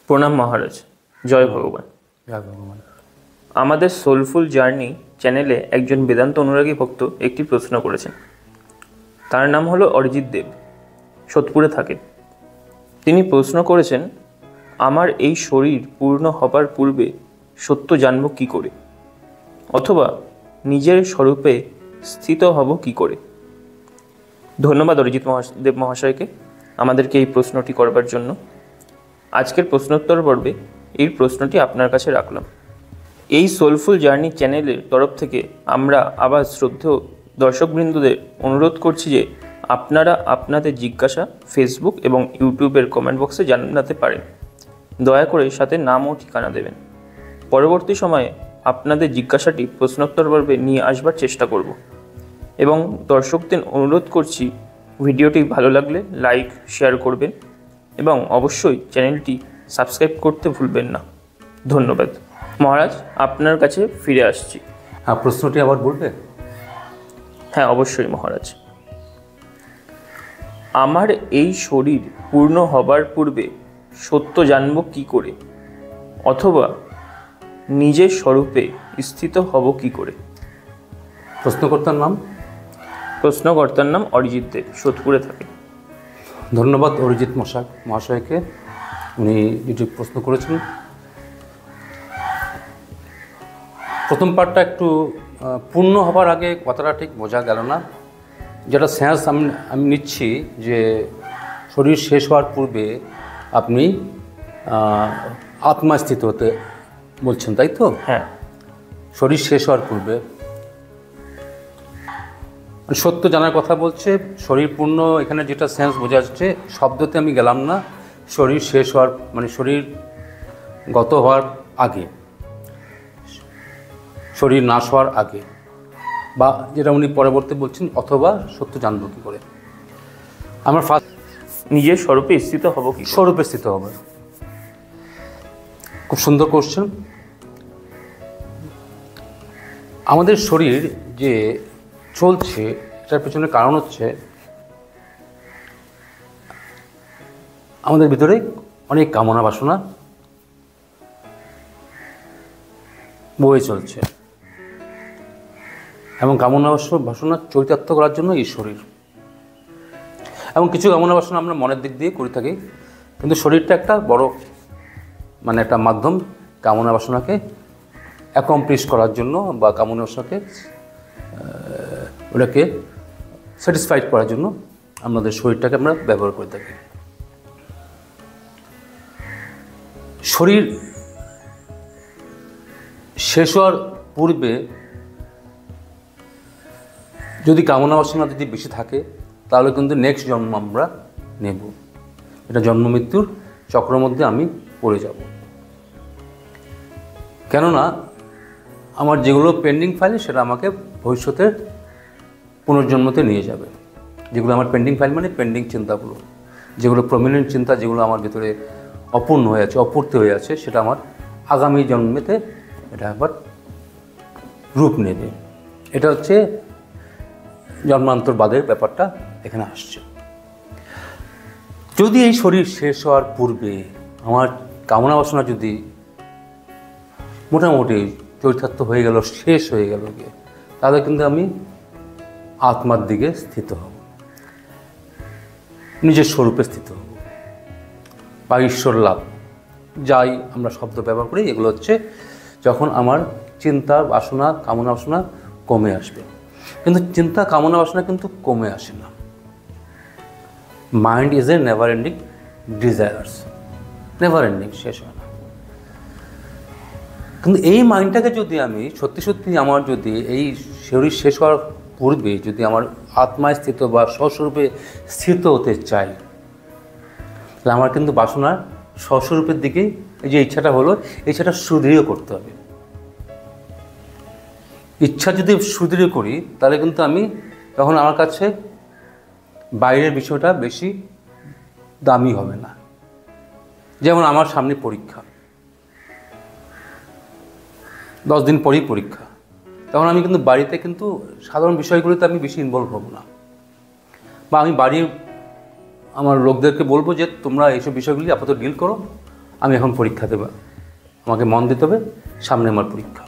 প্রণাম মহারাজ, জয় ভগবান। জয় ভগবান। আমাদের সোলফুল জার্নি চ্যানেলে একজন বেদান্ত অনুরাগী ভক্ত একটি প্রশ্ন করেছেন। তার নাম হলো অরিজিৎ দেব, সোদপুরে থাকেন। তিনি প্রশ্ন করেছেন, আমার এই শরীর পূর্ণ হবার পূর্বে সত্য জানব কী করে, অথবা নিজের স্বরূপে স্থিত হব কী করে। ধন্যবাদ অরিজিৎ দেব মহাশয়কে আমাদেরকে এই প্রশ্নটি করবার জন্য। আজকের প্রশ্নোত্তর পর্বে এই প্রশ্নটি আপনার কাছে রাখলাম। এই সোলফুল জার্নি চ্যানেলের তরফ থেকে আমরা আবার শ্রদ্ধেয় দর্শকবৃন্দদের অনুরোধ করছি যে আপনারা আপনাদের জিজ্ঞাসা ফেসবুক এবং ইউটিউবের কমেন্ট বক্সে জানাতে পারেন। দয়া করে সাথে নাম ও ঠিকানা দেবেন। পরবর্তী সময়ে আপনাদের জিজ্ঞাসাটি প্রশ্নোত্তর পর্বে নিয়ে আসবার চেষ্টা করব এবং দর্শকদের অনুরোধ করছি ভিডিওটি ভালো লাগলে লাইক শেয়ার করবেন এবং অবশ্যই চ্যানেলটি সাবস্ক্রাইব করতে ভুলবেন না। ধন্যবাদ মহারাজ, আপনার কাছে ফিরে আসছি। প্রশ্নটি আবার বলবে? হ্যাঁ, অবশ্যই মহারাজ। আমার এই শরীর পূর্ণ হবার পূর্বে সত্য জানব কি করে, অথবা নিজের স্বরূপে স্থিত হব কি করে। প্রশ্নকর্তার নাম? প্রশ্নকর্তার নাম অরিজিৎ দেব, সোদপুরে থাকে। ধন্যবাদ অরিজিৎ মহাশয়কে, উনি যেটি প্রশ্ন করেছেন। প্রথম পার্টটা একটু পূর্ণ হবার আগে কথাটা ঠিক বোঝা গেল না। যেটা সেন্স আমি নিচ্ছি যে শরীর শেষ হওয়ার পূর্বে আপনি আত্মাস্থিত হতে বলছেন, তাই তো? হ্যাঁ। শরীর শেষ হওয়ার পূর্বে সত্য জানার কথা বলছে। শরীর পূর্ণ, এখানে যেটা সেন্স বোঝা যাচ্ছে, শব্দতে আমি গেলাম না। শরীর শেষ হওয়ার মানে শরীর গত হওয়ার আগে, শরীর নাশ হওয়ার আগে, বা যেটা উনি পরবর্তী বলছেন, অথবা সত্য জানব কী করে। আমার ফার্স্ট নিজের স্বরূপে স্থিত হব কি? স্বরূপে স্থিত হবে। খুব সুন্দর কোশ্চেন। আমাদের শরীর যে চলছে, এটার পেছনে কারণ হচ্ছে আমাদের ভিতরে অনেক কামনা বাসনা বয়ে চলছে, এবং কামনা বাসনা চরিতার্থ করার জন্য এই শরীর। এবং কিছু কামনা বাসনা আমরা মনের দিক দিয়ে করে থাকি, কিন্তু শরীরটা একটা বড় মানে একটা মাধ্যম কামনা বাসনাকে অ্যাকমপ্লিশ করার জন্য, বা কামনা বাসনাকে ওটাকে স্যাটিসফাইড করার জন্য আমাদের শরীরটাকে আমরা ব্যবহার করে থাকি। শরীর শেষ হওয়ার পূর্বে যদি কামনা বাসনা যদি বেশি থাকে, তাহলে কিন্তু নেক্সট জন্ম আমরা নেব। এটা জন্ম মৃত্যুর চক্রের মধ্যে আমি পড়ে যাব। কেননা আমার যেগুলো পেন্ডিং ফাইল, সেটা আমাকে ভবিষ্যতের পুনর্জন্মতে নিয়ে যাবে। যেগুলো আমার পেন্ডিং ফাইল মানে পেন্ডিং চিন্তাগুলো, যেগুলো প্রমিনেন্ট চিন্তা, যেগুলো আমার ভিতরে অপূর্ণ হয়ে আছে, অপূর্তি হয়ে আছে, সেটা আমার আগামী জন্মেতে এটা একবার রূপ নেবে। এটা হচ্ছে জন্মান্তরবাদের ব্যাপারটা এখানে আসছে। যদি এই শরীর শেষ হওয়ার পূর্বে আমার কামনা বাসনা যদি মোটামুটি চরিতার্থ হয়ে গেল, শেষ হয়ে গেল, তাহলে কিন্তু আমি আত্মার দিকে স্থিত হব, নিজের স্বরূপে স্থিত হব, বা ঈশ্বর লাভ, যাই আমরা শব্দ ব্যবহার করি, এগুলো হচ্ছে যখন আমার চিন্তা বাসনা কামনা বাসনা কমে আসবে। কিন্তু চিন্তা কামনা বাসনা কিন্তু কমে আসে না। Mind is a never ending desires, never ending, শেষ হয় না। কিন্তু এই মাইন্ডটাকে যদি আমি সত্যি সত্যি আমার যদি এই শরীর শেষ হওয়ার পূর্বে যদি আমার আত্মায় স্থিত বা স্বস্বরূপে স্থিত হতে চাই, তাহলে আমার কিন্তু বাসনার স্বস্বরূপের দিকে এই যে ইচ্ছাটা হলো, ইচ্ছাটা সুদৃঢ় করতে হবে। ইচ্ছা যদি সুদৃঢ় করি, তাহলে কিন্তু আমি তখন আমার কাছে বাইরের বিষয়টা বেশি দামি হবে না। যেমন আমার সামনে পরীক্ষা, 10 দিন পরেই পরীক্ষা, তখন আমি কিন্তু বাড়িতে কিন্তু সাধারণ বিষয়গুলোতে আমি বেশি ইনভলভ হব না, বা আমি বাড়ির আমার লোকদেরকে বলবো যে তোমরা এইসব বিষয়গুলি আপাতত ডিল করো, আমি এখন পরীক্ষা দেবো, আমাকে মন দিতে হবে, সামনে আমার পরীক্ষা।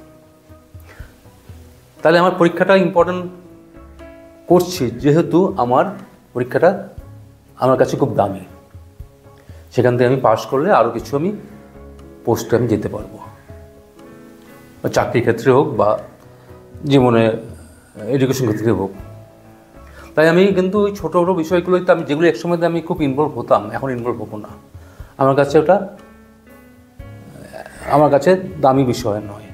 তাহলে আমার পরীক্ষাটা ইম্পর্ট্যান্ট করছি, যেহেতু আমার পরীক্ষাটা আমার কাছে খুব দামি। সেখান থেকে আমি পাস করলে আরও কিছু আমি পোস্টে আমি যেতে পারবো, বা চাকরির ক্ষেত্রে হোক বা জীবনে এডুকেশন ক্ষেত্রে হোক। তাই আমি কিন্তু ওই ছোটো ছোটো বিষয়গুলোতে আমি যেগুলো একসময় আমি খুব ইনভলভ হতাম, এখন ইনভলভ হবো না। আমার কাছে ওটা আমার কাছে দামি বিষয় নয়,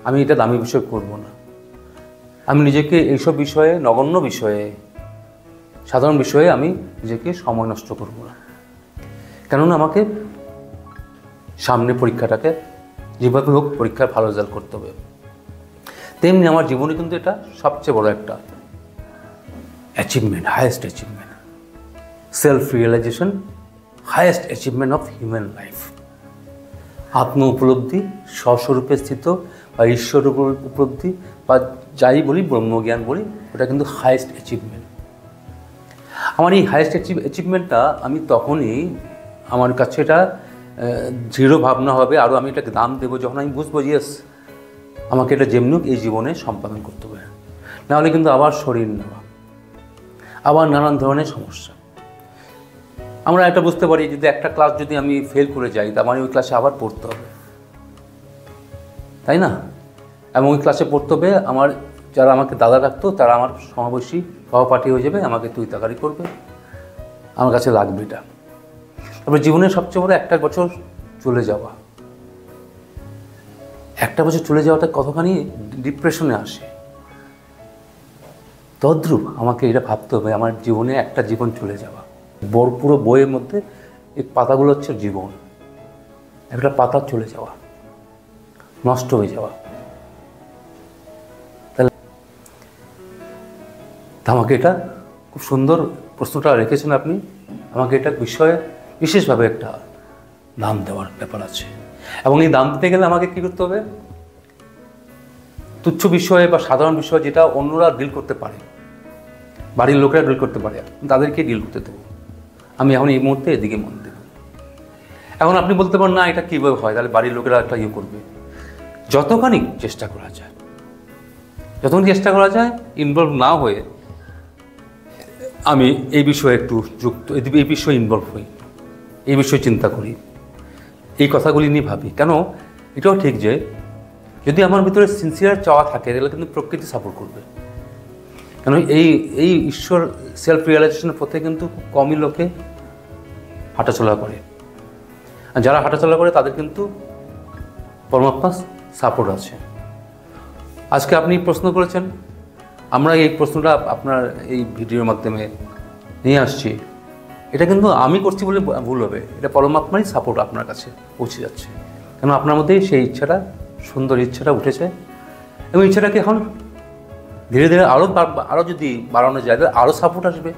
আমি এটা দামি বিষয় করব না। আমি নিজেকে এইসব বিষয়ে, নগণ্য বিষয়ে, সাধারণ বিষয়ে আমি নিজেকে সময় নষ্ট করব না। কেননা আমাকে সামনে পরীক্ষাটাকে যেভাবে হোক পরীক্ষায় ভালো রেজাল্ট করতে হবে। তেমনি আমার জীবনে কিন্তু এটা সবচেয়ে বড় একটা achievement, highest achievement, self realisation, highest achievement of human life. আত্ম উপলব্ধি, স্বস্বরূপে স্থিত বা ঈশ্বর উপলব্ধি বা যাই বলি, ব্রহ্মজ্ঞান বলি, ওটা কিন্তু হায়েস্ট অ্যাচিভমেন্ট। আমার এই হায়েস্ট অ্যাচিভমেন্টটা আমি তখনই, আমার কাছে এটা দৃঢ় ভাবনা হবে, আরও আমি এটাকে দাম দেবো যখন আমি বুঝবো যে আমাকে এটা যেমনি এই জীবনে সম্পাদন করতে হবে। নাহলে কিন্তু আবার শরীর নেওয়া, আবার নানান ধরনের সমস্যা। আমরা এটা বুঝতে পারি যদি একটা ক্লাস যদি আমি ফেল করে যাই, তা মানে ওই ক্লাসে আবার পড়তে হবে, তাই না? এবং ওই ক্লাসে পড়তে হবে, আমার যারা আমাকে দাদা রাখতো তারা আমার সমাবেশী সহপাঠী হয়ে যাবে, আমাকে তুই তাকারি করবে, আমার কাছে লাগবে এটা। তারপরে জীবনের সবচেয়ে বড় একটা বছর চলে যাওয়া, একটা বছর চলে যাওয়াটা কতখানি ডিপ্রেশনে আসে, তদ্রূপ আমাকে এটা ভাবতে হবে আমার জীবনে একটা জীবন চলে যাওয়া। পুরো বইয়ের মধ্যে এই পাতাগুলো হচ্ছে জীবন, একটা পাতা চলে যাওয়া, নষ্ট হয়ে যাওয়া। তাহলে আমাকে এটা খুব সুন্দর প্রশ্নটা রেখেছেন আপনি, আমাকে এটা বিষয়ে বিশেষভাবে একটা দাম দেওয়ার ব্যাপার আছে। এবং এই দাম দিতে গেলে আমাকে কী করতে হবে, তুচ্ছ বিষয়ে বা সাধারণ বিষয় যেটা অন্যরা ডিল করতে পারে, বাড়ির লোকেরা ডিল করতে পারে, তাদেরকে ডিল করতে দেবো। আমি এখন এই মুহূর্তে এদিকে মন দেব। এখন আপনি বলতে পারেন না এটা কীভাবে হয়, তাহলে বাড়ির লোকেরা একটা ইয়ে করবে। যতখানি চেষ্টা করা যায়, যতখানি চেষ্টা করা যায় ইনভলভ না হয়ে আমি এই বিষয়ে একটু যুক্ত, এই বিষয়ে ইনভলভ হই, এই বিষয়ে চিন্তা করি, এই কথাগুলি নিয়ে ভাবি। কেন এটাও ঠিক যে যদি আমার ভিতরে সিনসিয়ার চাওয়া থাকে তাহলে কিন্তু প্রকৃতি সাপোর্ট করবে। কেন এই ঈশ্বর সেলফ রিয়েলাইজেশনের পথে কিন্তু খুব কমই লোকে হাঁটাচলা করে, আর যারা হাঁটাচলা করে তাদের কিন্তু পরমাত্মা সাপোর্ট আছে। আজকে আপনি প্রশ্ন করেছেন, আমরা এই প্রশ্নটা আপনার এই ভিডিওর মাধ্যমে নিয়ে আসছি, এটা কিন্তু আমি করছি বলে ভুল হবে, এটা পরমাত্মারই সাপোর্ট আপনার কাছে পৌঁছে যাচ্ছে। কেন আপনার মধ্যেই সেই ইচ্ছাটা, সুন্দর ইচ্ছাটা উঠেছে, এবং ইচ্ছাটাকে এখন ধীরে ধীরে আরও যদি বাড়ানো যায় তাহলে আরও সাপোর্ট আসবে।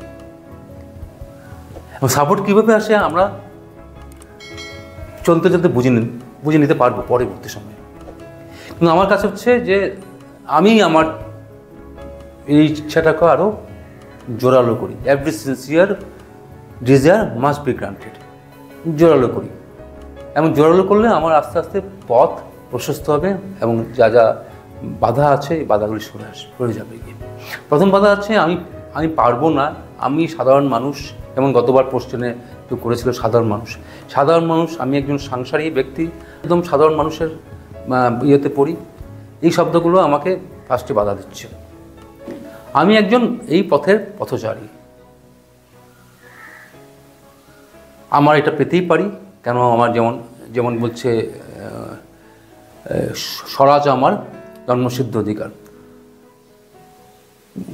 এবং সাপোর্ট কীভাবে আসে আমরা চলতে চলতে বুঝে নিতে পারবো পরবর্তী সময়ে। কিন্তু আমার কাছে হচ্ছে যে আমি আমার এই ইচ্ছাটাকে আরও জোরালো করি। Every sincere desire must be granted, জোরালো করি। এবং জোরালো করলে আমার আস্তে আস্তে পথ প্রশস্ত হবে, এবং যা যা বাধা আছে এই বাধাগুলি সরে যাবে। প্রথম বাধা আছে আমি পারবো না, আমি সাধারণ মানুষ, যেমন গতবার প্রশ্নে কেউ করেছিল সাধারণ মানুষ, আমি একজন সাংসারিক ব্যক্তি, একদম সাধারণ মানুষের ইয়েতে পড়ি, এই শব্দগুলো আমাকে ফার্স্টে বাধা দিচ্ছে। আমি একজন এই পথের পথচারী, আমার এটা পেতেই পারি। কেন আমার যেমন বলছে স্বরাজ আমার জন্মসিদ্ধ অধিকার,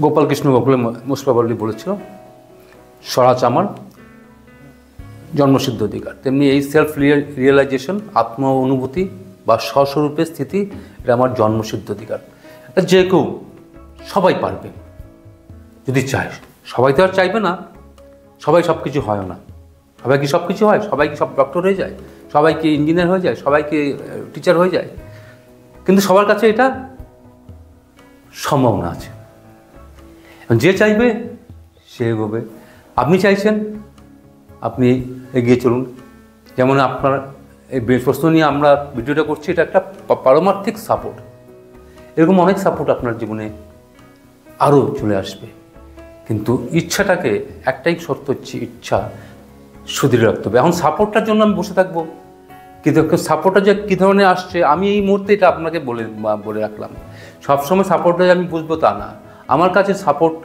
গোপালকৃষ্ণ গোখলে মুস্তাফালি বলেছিল স্বরাজ আমার জন্মসিদ্ধ অধিকার। তেমনি এই সেলফ রিয়েলাইজেশন, আত্ম অনুভূতি বা স্বস্বরূপের স্থিতি, এটা আমার জন্মসিদ্ধ অধিকার। যে কেউ সবাই পারবে যদি চায়। সবাই তো আর চাইবে না, সবাই সব কিছু হয় না। সবাই কি সব কিছু হয়? সবাই কি সব ডক্টর হয়ে যায়? সবাই কি ইঞ্জিনিয়ার হয়ে যায়? সবাই কি টিচার হয়ে যায়? কিন্তু সবার কাছে এটা সম্ভাবনা আছে। যে চাইবে সে এগোবে। আপনি চাইছেন, আপনি এগিয়ে চলুন। যেমন আপনার এই প্রশ্ন নিয়ে আমরা ভিডিওটা করছি, এটা একটা পারমার্থিক সাপোর্ট। এরকম অনেক সাপোর্ট আপনার জীবনে আরও চলে আসবে, কিন্তু ইচ্ছাটাকে, একটাই শর্ত হচ্ছে ইচ্ছা সুদৃঢ় রাখতে হবে। এখন সাপোর্টটার জন্য আমি বসে থাকবো, কিন্তু সাপোর্টটা যে কী ধরনের আসছে আমি এই মুহূর্তে এটা আপনাকে বলে রাখলাম। সবসময় সাপোর্টটা যে আমি বুঝবো তা না। আমার কাছে সাপোর্ট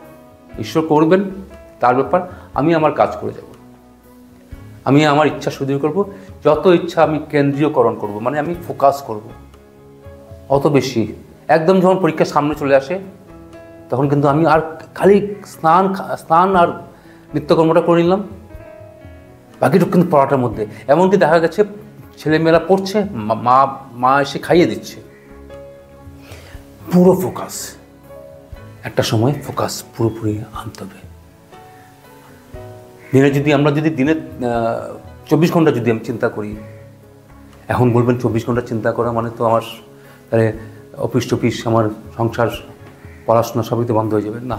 ঈশ্বর করবেন, তার ব্যাপার। আমি আমার কাজ করে যাব, আমি আমার ইচ্ছা সুদৃঢ় করব, যত ইচ্ছা আমি কেন্দ্রীয়করণ করব, মানে আমি ফোকাস করব অত বেশি। একদম যখন পরীক্ষার সামনে চলে আসে তখন কিন্তু আমি আর খালি স্নান আর নিত্যকর্মটা করে নিলাম, বাকিটুকু কিন্তু পড়াটার মধ্যে। এমনকি দেখা গেছে ছেলেমেয়েরা পড়ছে, মা এসে খাইয়ে দিচ্ছে, পুরো ফোকাস। একটা সময় ফোকাস পুরোপুরি আনতে হবে। আমরা যদি দিনে 24 ঘন্টা যদি আমি চিন্তা করি, এখন বলবেন 24 ঘন্টা চিন্তা করা মানে তো আমার তাহলে অফিস টফিস, আমার সংসার, পড়াশোনা সবই তো বন্ধ হয়ে যাবে। না,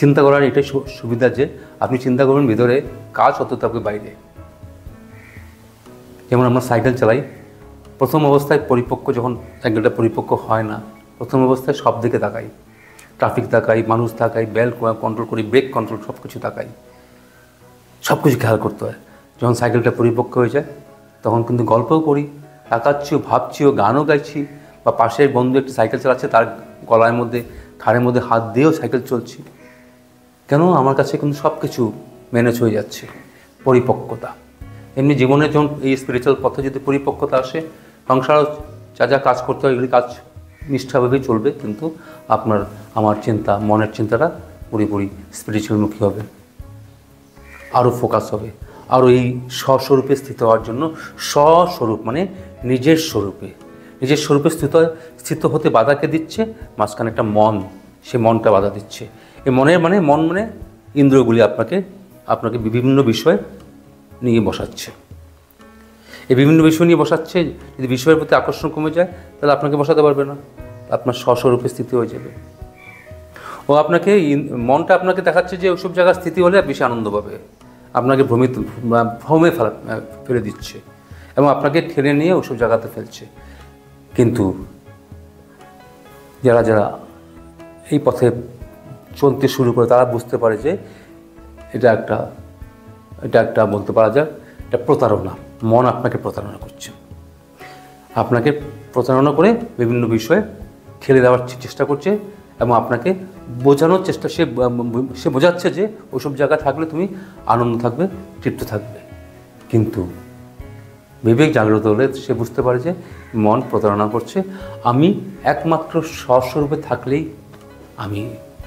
চিন্তা করার এটাই সুবিধা যে আপনি চিন্তা করবেন ভিতরে, কাজ অত থাকবে বাইরে। যেমন আমরা সাইকেল চালাই, প্রথম অবস্থায় পরিপক্ক, যখন সাইকেলটা পরিপক্ক হয় না, প্রথম অবস্থায় সব দিকে তাকাই, ট্রাফিক তাকাই, মানুষ তাকাই, বেল্ট কন্ট্রোল করি, ব্রেক কন্ট্রোল, সব কিছু তাকাই, সব কিছু খেয়াল করতে হয়। যখন সাইকেলটা পরিপক্ক হয়ে যায় তখন কিন্তু গল্পও করি, তাকাচ্ছিও, ভাবছিও, গানও গাইছি, বা পাশের বন্ধু একটি সাইকেল চালাচ্ছে, তার গলার মধ্যে, ঘাড়ের মধ্যে হাত দিয়েও সাইকেল চলছি। কেন? আমার কাছে কিন্তু সব কিছু ম্যানেজ হয়ে যাচ্ছে, পরিপক্কতা। এমনি জীবনে যখন এই স্পিরিচুয়াল পথে যদি পরিপক্কতা আসে, সংসারও যা যা কাজ করতে হয় এগুলি কাজ নিষ্ঠাভাবেই চলবে, কিন্তু আমার চিন্তা, মনের চিন্তাটা পুরোপুরি স্পিরিচুয়ালমুখী হবে, আরও ফোকাস হবে, আরও এই স্বস্বরূপে স্থিত হওয়ার জন্য। স্বস্বরূপ মানে নিজের স্বরূপে স্থিত হতে বাধাকে দিচ্ছে মাঝখানে একটা মন, সে মনটা বাধা দিচ্ছে। এই মন মানে ইন্দ্রিয়গুলি আপনাকে বিভিন্ন বিষয় নিয়ে বসাচ্ছে। এই বিভিন্ন বিষয় নিয়ে বসাচ্ছে, যদি বিষয়ের প্রতি আকর্ষণ কমে যায় তাহলে আপনাকে বসাতে পারবে না, আপনার স্বস্বরূপে স্থিতি হয়ে যাবে। ও মনটা আপনাকে দেখাচ্ছে যে ওইসব জায়গায় স্থিতি হলে বেশি আনন্দ পাবে, আপনাকে ভ্রমে ফেলে দিচ্ছে এবং আপনাকে ঠেলে নিয়ে ওইসব জায়গাতে ফেলছে। কিন্তু যারা এই পথে চলতে শুরু করে তারা বুঝতে পারে যে এটা একটা বলতে পারা যায় এটা প্রতারণা। মন আপনাকে প্রতারণা করছে, আপনাকে প্রতারণা করে বিভিন্ন বিষয়ে ঠেলে দেওয়ার চেষ্টা করছে এবং আপনাকে বোঝানোর চেষ্টা, সে বোঝাচ্ছে যে ওইসব জায়গায় থাকলে তুমি আনন্দ থাকবে, তৃপ্ত থাকবে। কিন্তু বিবেক জাগ্রত হলে সে বুঝতে পারে যে মন প্রতারণা করছে, আমি একমাত্র স্বস্বরূপে থাকলেই আমি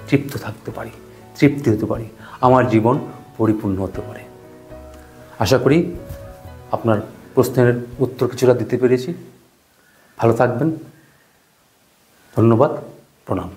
তৃপ্ত থাকতে পারি, তৃপ্তি হতে পারি, আমার জীবন পরিপূর্ণ হতে পারে। আশা করি আপনার প্রশ্নের উত্তর কিছুটা দিতে পেরেছি। ভালো থাকবেন, ধন্যবাদ, প্রণাম।